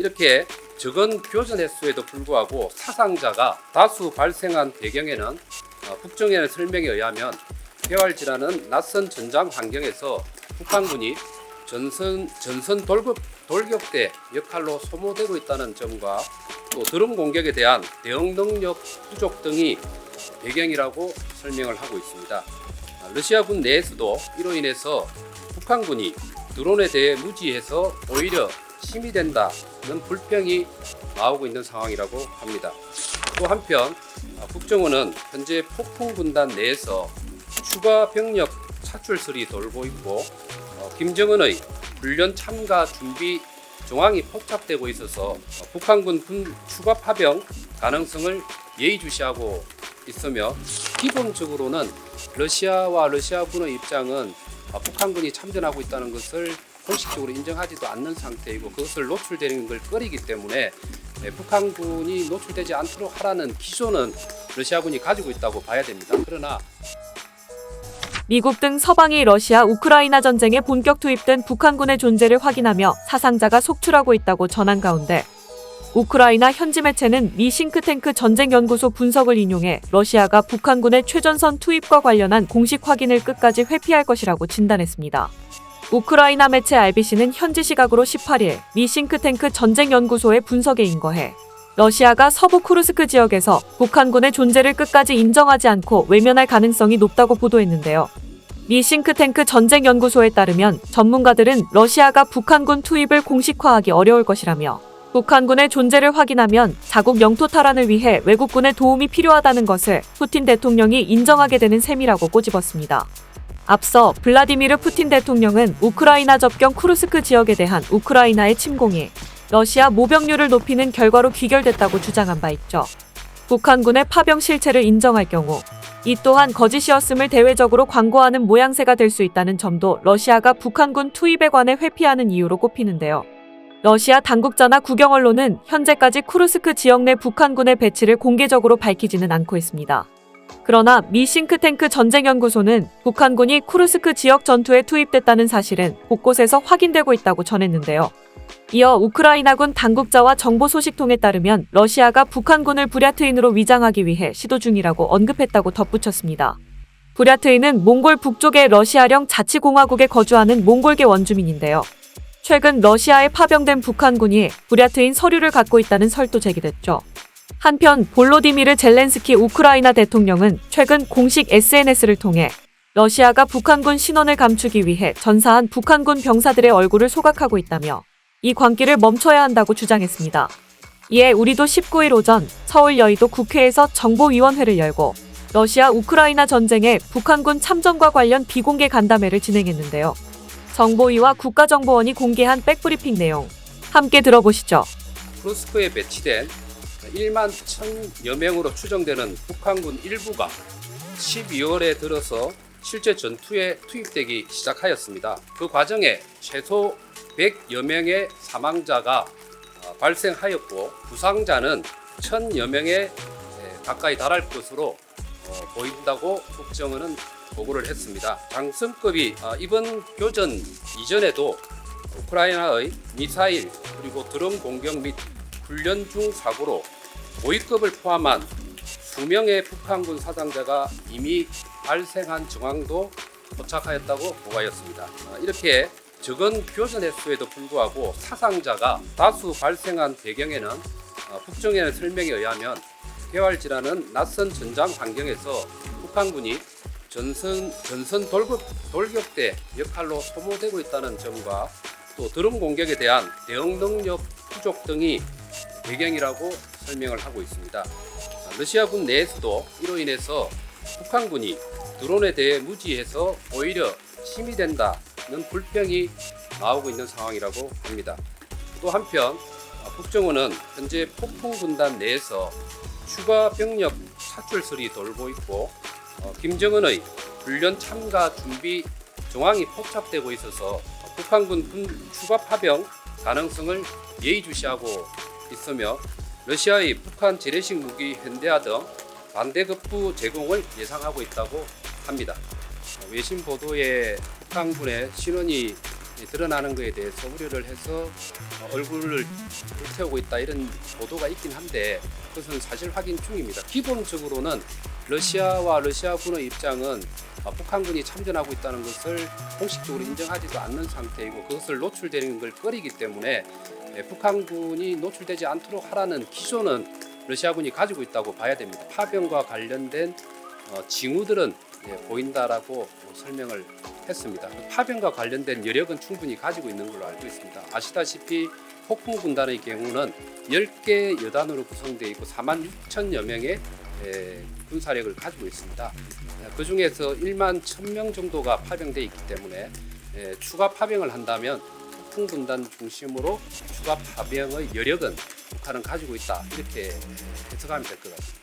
이렇게 적은 교전 횟수에도 불구하고 사상자가 다수 발생한 배경에는 국정원의 설명에 의하면 개활지라는 낯선 전장 환경에서 북한군이 전선 돌격대 역할로 소모되고 있다는 점과 또 드론 공격에 대한 대응 능력 부족 등이 배경이라고 설명을 하고 있습니다. 러시아군 내에서도 이로 인해서 북한군이 드론에 대해 무지해서 오히려 힘이 된다는 불평이 나오고 있는 상황이라고 합니다. 또 한편 국정원은 현재 폭풍군단 내에서 추가 병력 차출설이 돌고 있고 김정은의 훈련 참가 준비 정황이 포착되고 있어서 북한군 군 추가 파병 가능성을 예의주시하고 있으며 기본적으로는 러시아와 러시아군의 입장은 북한군이 참전하고 있다는 것을 공식적으로 인정하지도 않는 상태이고 그것을 노출되는 걸 꺼리기 때문에 북한군이 노출되지 않도록 하라는 기조는 러시아군이 가지고 있다고 봐야 됩니다. 그러나 미국 등 서방이 러시아 우크라이나 전쟁에 본격 투입된 북한군의 존재를 확인하며 사상자가 속출하고 있다고 전한 가운데 우크라이나 현지 매체는 미 싱크탱크 전쟁연구소 분석을 인용해 러시아가 북한군의 최전선 투입과 관련한 공식 확인을 끝까지 회피할 것이라고 진단했습니다. 우크라이나 매체 RBC는 현지 시각으로 18일 미 싱크탱크 전쟁연구소의 분석에 인거해 러시아가 서부 쿠르스크 지역에서 북한군의 존재를 끝까지 인정하지 않고 외면할 가능성이 높다고 보도했는데요. 미 싱크탱크 전쟁연구소에 따르면 전문가들은 러시아가 북한군 투입을 공식화하기 어려울 것이라며 북한군의 존재를 확인하면 자국 영토 탈환을 위해 외국군의 도움이 필요하다는 것을 푸틴 대통령이 인정하게 되는 셈이라고 꼬집었습니다. 앞서 블라디미르 푸틴 대통령은 우크라이나 접경 쿠르스크 지역에 대한 우크라이나의 침공이 러시아 모병률을 높이는 결과로 귀결됐다고 주장한 바 있죠. 북한군의 파병 실체를 인정할 경우 이 또한 거짓이었음을 대외적으로 광고하는 모양새가 될 수 있다는 점도 러시아가 북한군 투입에 관해 회피하는 이유로 꼽히는데요. 러시아 당국자나 국영 언론은 현재까지 쿠르스크 지역 내 북한군의 배치를 공개적으로 밝히지는 않고 있습니다. 그러나 미 싱크탱크 전쟁연구소는 북한군이 쿠르스크 지역 전투에 투입됐다는 사실은 곳곳에서 확인되고 있다고 전했는데요. 이어 우크라이나군 당국자와 정보 소식통에 따르면 러시아가 북한군을 부랴트인으로 위장하기 위해 시도 중이라고 언급했다고 덧붙였습니다. 부랴트인은 몽골 북쪽의 러시아령 자치공화국에 거주하는 몽골계 원주민인데요. 최근 러시아에 파병된 북한군이 부랴트인 서류를 갖고 있다는 설도 제기됐죠. 한편 볼로디미르 젤렌스키 우크라이나 대통령은 최근 공식 SNS를 통해 러시아가 북한군 신원을 감추기 위해 전사한 북한군 병사들의 얼굴을 소각하고 있다며 이 광기를 멈춰야 한다고 주장했습니다. 이에 우리도 19일 오전 서울 여의도 국회에서 정보위원회를 열고 러시아 우크라이나 전쟁에 북한군 참전과 관련 비공개 간담회를 진행했는데요. 정보위와 국가정보원이 공개한 백브리핑 내용 함께 들어보시죠. 쿠르스크에 배치된 1만 1,000여 명으로 추정되는 북한군 일부가 12월에 들어서 실제 전투에 투입되기 시작하였습니다. 그 과정에 최소 100여 명의 사망자가 발생하였고 부상자는 1,000여 명에 가까이 달할 것으로 보인다고 국정원은 보고를 했습니다. 장성급이 이번 교전 이전에도 우크라이나의 미사일 그리고 드론 공격 및 훈련 중 사고로 고위급을 포함한 수명의 북한군 사상자가 이미 발생한 정황도 포착하였다고 보고하였습니다. 이렇게 적은 교전 횟수에도 불구하고 사상자가 다수 발생한 배경에는 국정원의 설명에 의하면 개활지라는 낯선 전장 환경에서 북한군이 전선 돌격대 역할로 소모되고 있다는 점과 또 드론 공격에 대한 대응 능력 부족 등이 배경이라고 설명을 하고 있습니다. 러시아군 내에서도 이로 인해서 북한군이 드론에 대해 무지해서 오히려 힘이 된다는 불평이 나오고 있는 상황이라고 합니다. 또 한편 국정원은 현재 폭풍군단 내에서 추가 병력 차출설이 돌고 있고 김정은의 훈련 참가 준비 정황이 포착되고 있어서 북한군 군 추가 파병 가능성을 예의주시하고 있으며 러시아의 북한 재래식 무기 현대화 등 반대급부 제공을 예상하고 있다고 합니다. 외신 보도에 북한군의 신원이 드러나는 것에 대해서 우려를 해서 얼굴을 불태우고 있다 이런 보도가 있긴 한데 그것은 사실 확인 중입니다. 기본적으로는 러시아와 러시아군의 입장은 북한군이 참전하고 있다는 것을 공식적으로 인정하지도 않는 상태이고 그것을 노출되는 걸 꺼리기 때문에 북한군이 노출되지 않도록 하라는 기조는 러시아군이 가지고 있다고 봐야 됩니다. 파병과 관련된 징후들은 보인다라고 설명을 했습니다. 파병과 관련된 여력은 충분히 가지고 있는 걸로 알고 있습니다. 아시다시피 폭풍군단의 경우는 10개 여단으로 구성되어 있고 4만 6천여 명의 군사력을 가지고 있습니다. 그 중에서 1만 1,000명 정도가 파병되어 있기 때문에 추가 파병을 한다면 폭풍군단 중심으로 추가 파병의 여력은 북한은 가지고 있다 이렇게 해석하면 될 것 같습니다.